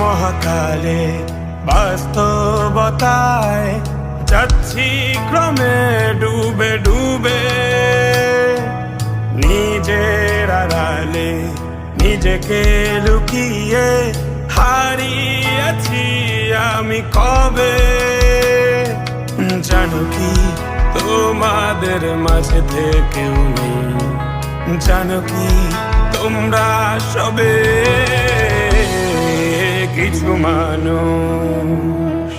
মহাকালে বাস্তবতায় যাচ্ছি ক্রমে ডুবে ডুবে, নিজের আড়ালে নিজেকে লুকিয়ে হারিয়েছি আমি কবে। জানো কি তোমাদের মাঝে থেকেও নেই, জানো কি তোমরা সবে কিছু মানুষ,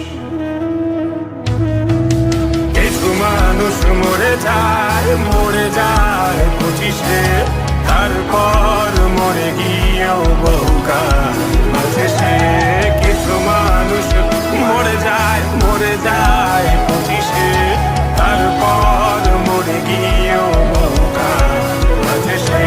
কিছু মানুষ মরে যায় 25-এ, তারপর মরে গিয়েও বহুকাল আছে সে। কিছু মানুষ মরে যায় 25-এ, তারপর মরে গিয়েও বহুকাল আছে সে।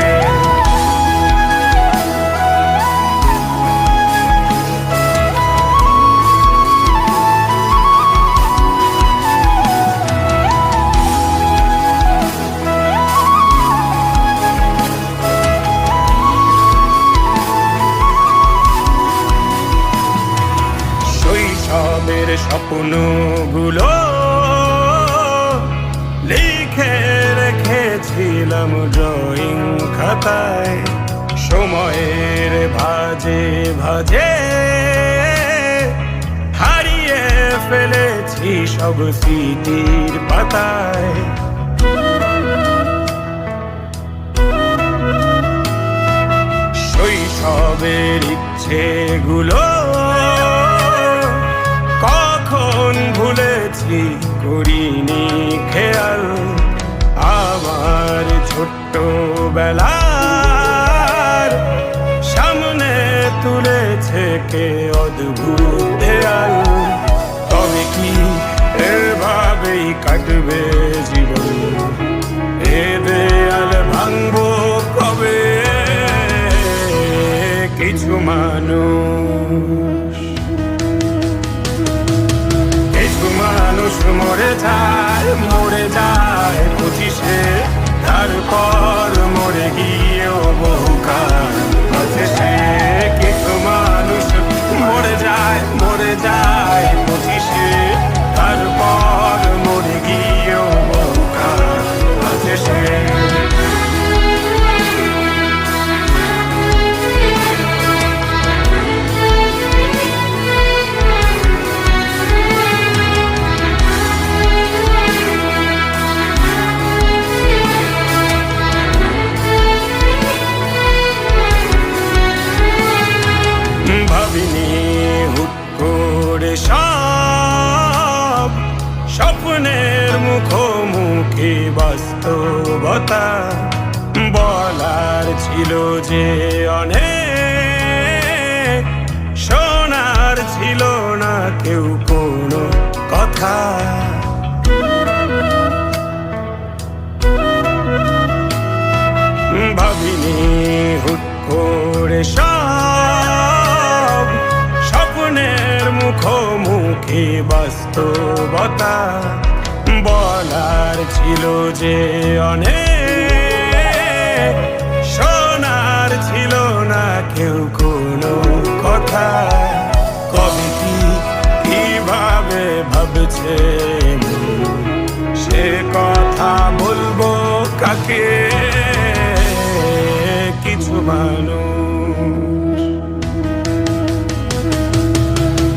শৈশবের স্বপ্নগুলো লিখে রেখেছিলাম ড্রয়িং খাতায়, সময়ের ভাজে ভাজে হারিয়ে ফেলেছি সব স্মৃতির পাতায়। শৈশবের ইচ্ছেগুলো কখন ভুলেছি করিনি খেয়াল, আমার ছোট্ট বেলার সামনে তুলেছে কে অদ্ভুত দেয়াল। তবে কি এভাবেই কাটবে জীবন, এ দেয়াল ভাঙবো কবে? কিছু মানুষ, কিছু মানুষ মরে যায় 25-এ, তারপর মরে গিয়েও বহুকাল আছে সে। কিছু মানুষ মরে যায় 25-এ, তারপর মরে গিয়েও বহুকাল আছে সে। ভাবিনি হুট করে সব স্বপ্নের মুখোমুখি বাস্তবতা, বলার ছিল যে অনেক, শোনার ছিল না কেউ কোনো কথা। ভাবিনি হুট করে সব স্বপ্নের মুখোমুখি বাস্তবতা, বলার ছিল যে অনেক, শোনার ছিল না কেউ কোনো কথা। কবে কি কিভাবে ভাবছে সে কথা বলবো কাকে? কিছু মানুষ,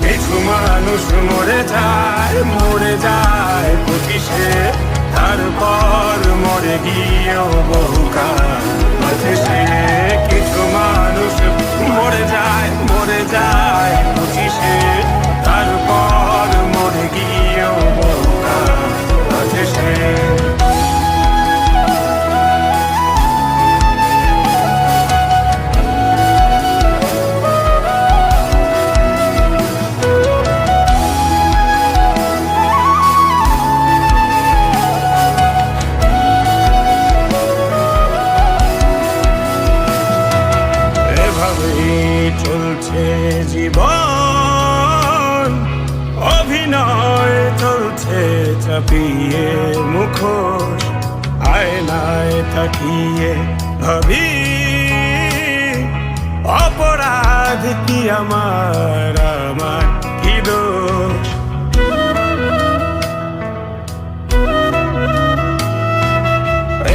কিছু মানুষ মরে যায় 25-এ, তারপর মরে গিয়েও বহুকাল আছে সে। কিছু মানুষ মরে যায় 25-এ, তারপর মরে গিয়েও বহুকাল আছে সে। চাপিয়ে মুখোশ আয়নায় তাকিয়ে ভাবি অপরাধ কি আমার আমার কি দোষ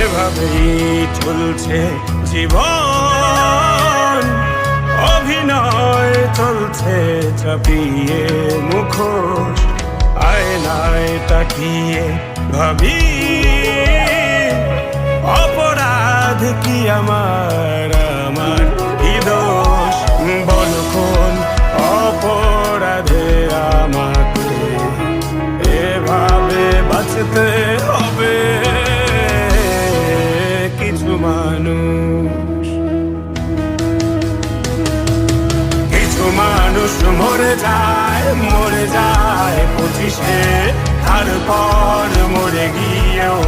এভাবেই চলছে জীবন অভিনয় চলছে চাপিয়ে মুখোশ আয়নায় তাকিয়ে ভাবি অপরাধ কি আমার আমার কি দোষ বল কোন অপরাধে আমাকে এভাবে বাঁচতে হবে কিছু মানুষ মরে যায় 25-এ তারপর মরে গিয়েও